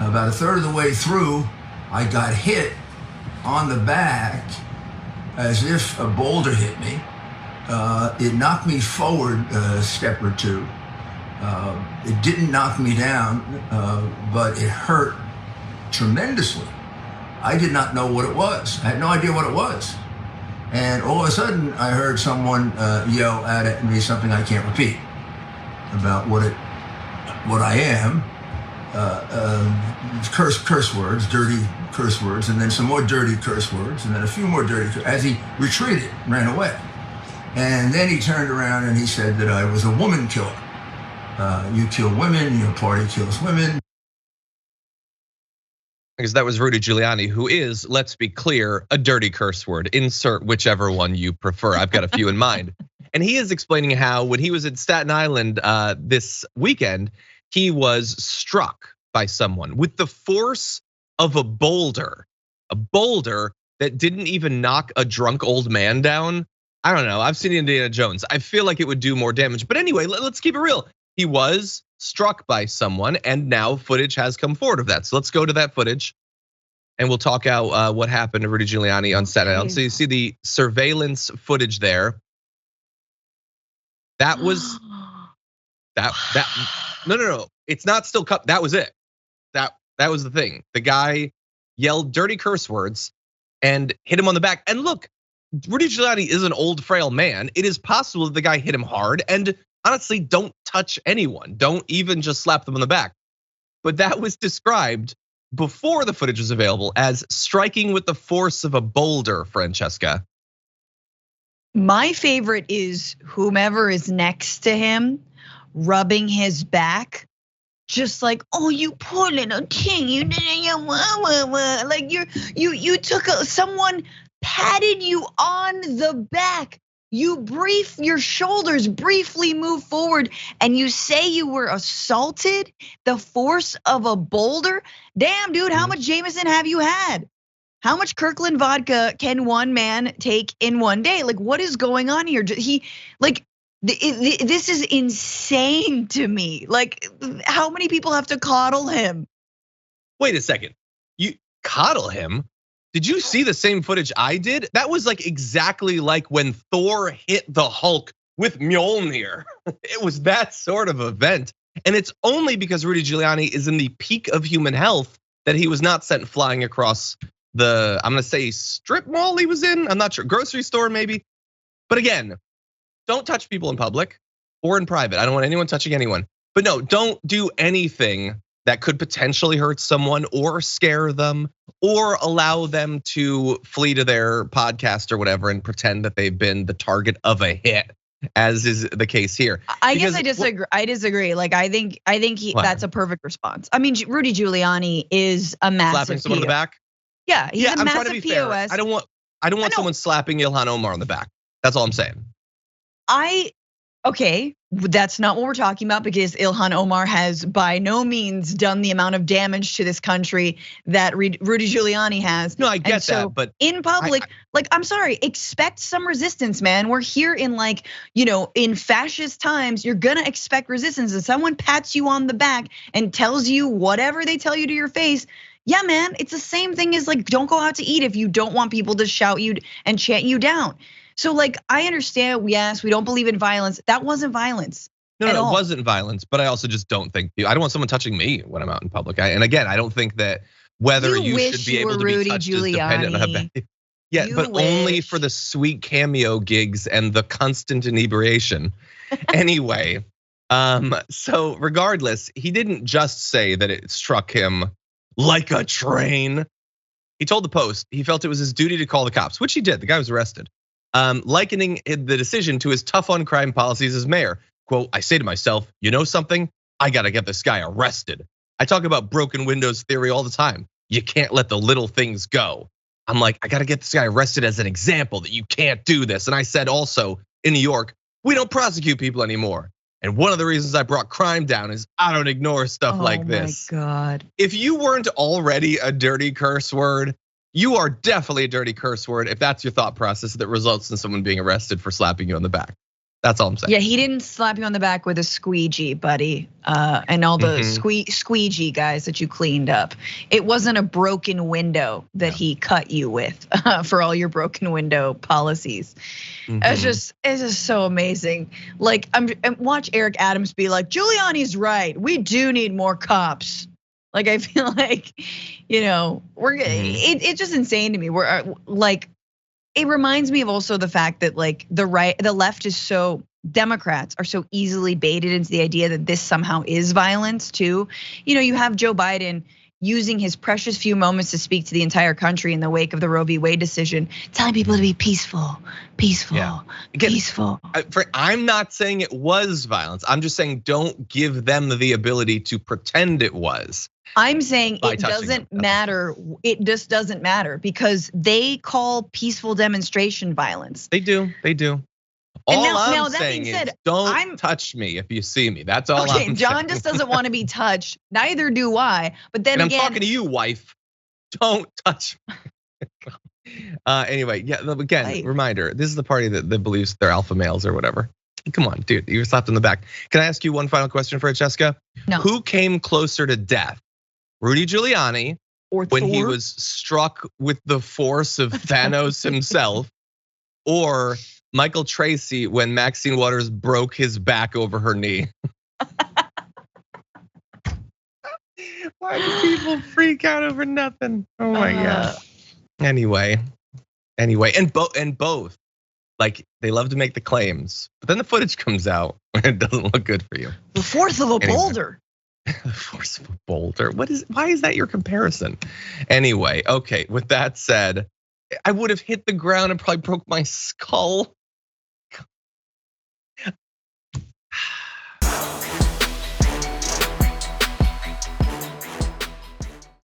About a third of the way through, I got hit on the back as if a boulder hit me. It knocked me forward a step or two. It didn't knock me down, but it hurt tremendously. I did not know what it was. I had no idea what it was. And all of a sudden, I heard someone yell at me something I can't repeat about what I am. Curse words, dirty curse words, and then some more dirty curse words, and then a few more dirty, as he retreated, ran away. And then he turned around and he said that I was a woman killer. You kill women, your party kills women. Because that was Rudy Giuliani, who is, let's be clear, a dirty curse word. Insert whichever one you prefer. I've got a few in mind. And he is explaining how when he was in Staten Island this weekend, he was struck by someone with the force of a boulder that didn't even knock a drunk old man down. I don't know, I've seen Indiana Jones. I feel like it would do more damage. But anyway, let's keep it real. He was struck by someone and now footage has come forward of that. So let's go to that footage and we'll talk out what happened to Rudy Giuliani on Staten Island. So you see the surveillance footage there. That was, no. It's not still cut. That was it. That was the thing. The guy yelled dirty curse words and hit him on the back. And look, Rudy Giuliani is an old, frail man. It is possible that the guy hit him hard. And honestly, don't touch anyone. Don't even just slap them on the back. But that was described before the footage was available as striking with the force of a boulder, Francesca. My favorite is whomever is next to him rubbing his back. Just like, oh, you poor little king, you like you took someone patted you on the back. Your shoulders briefly move forward, and you say you were assaulted. The force of a boulder. Damn, dude, how much Jameson have you had? How much Kirkland vodka can one man take in one day? Like, what is going on here? This is insane to me. Like, how many people have to coddle him? Wait a second, you coddle him? Did you see the same footage I did? That was like exactly like when Thor hit the Hulk with Mjolnir. It was that sort of event. And it's only because Rudy Giuliani is in the peak of human health that he was not sent flying across the, I'm gonna say strip mall he was in. I'm not sure, grocery store maybe. But again, don't touch people in public or in private. I don't want anyone touching anyone. But no, don't do anything that could potentially hurt someone or scare them or allow them to flee to their podcast or whatever and pretend that they've been the target of a hit, as is the case here. I guess I disagree. I disagree. Like I think that's a perfect response. I mean, Rudy Giuliani is a massive slapping someone on the back. Yeah, he's a I'm massive trying to be POS. fair. I don't want someone slapping Ilhan Omar on the back. That's all I'm saying. Okay, that's not what we're talking about because Ilhan Omar has by no means done the amount of damage to this country that Rudy Giuliani has. No, I get that, but in public, I'm sorry, expect some resistance, man. We're here in in fascist times, you're gonna expect resistance. If someone pats you on the back and tells you whatever they tell you to your face, yeah, man, it's the same thing as don't go out to eat if you don't want people to shout you and chant you down. So I understand, yes, we don't believe in violence. That wasn't violence. No, it wasn't violence, but I also just don't think, I don't want someone touching me when I'm out in public. And again, I don't think that whether you should be able to be touched is dependent on how bad. Yeah, but only for the sweet cameo gigs and the constant inebriation. Anyway, so regardless, he didn't just say that it struck him like a train. He told the Post he felt it was his duty to call the cops, which he did. The guy was arrested. Likening the decision to his tough on crime policies as mayor. Quote, I say to myself, you know something? I gotta get this guy arrested. I talk about broken windows theory all the time. You can't let the little things go. I'm like, I gotta get this guy arrested as an example that you can't do this. And I said also in New York, we don't prosecute people anymore. And one of the reasons I brought crime down is I don't ignore stuff like this. Oh my God. If you weren't already a dirty curse word, you are definitely a dirty curse word if that's your thought process that results in someone being arrested for slapping you on the back. That's all I'm saying. Yeah, he didn't slap you on the back with a squeegee, buddy, and all the squeegee guys that you cleaned up. It wasn't a broken window that he cut you with for all your broken window policies. It's just so amazing. Like, watch Eric Adams be like, Giuliani's right. We do need more cops. Like, I feel like, it's just insane to me. We're like. It reminds me of also the fact that like the left is so, Democrats are so easily baited into the idea that this somehow is violence too. You have Joe Biden using his precious few moments to speak to the entire country in the wake of the Roe v. Wade decision, telling people to be peaceful. I'm not saying it was violence. I'm just saying don't give them the ability to pretend it was. I'm saying it doesn't matter. It just doesn't matter because they call peaceful demonstration violence. They do. All I'm saying is don't touch me if you see me. That's all I'm saying. John just doesn't want to be touched. Neither do I. But then again, I'm talking to you, wife. Don't touch me. Anyway, again, reminder. This is the party that believes they're alpha males or whatever. Come on, dude. You were slapped in the back. Can I ask you one final question, Francesca? No. Who came closer to death? Rudy Giuliani, or when Thor? He was struck with the force of Thanos himself, or Michael Tracy when Maxine Waters broke his back over her knee? Why do people freak out over nothing? Oh my God. Anyway, and both, like they love to make the claims, but then the footage comes out and it doesn't look good for you. The force of a boulder. The force of a boulder. Why is that your comparison? Anyway, okay, with that said, I would have hit the ground and probably broke my skull.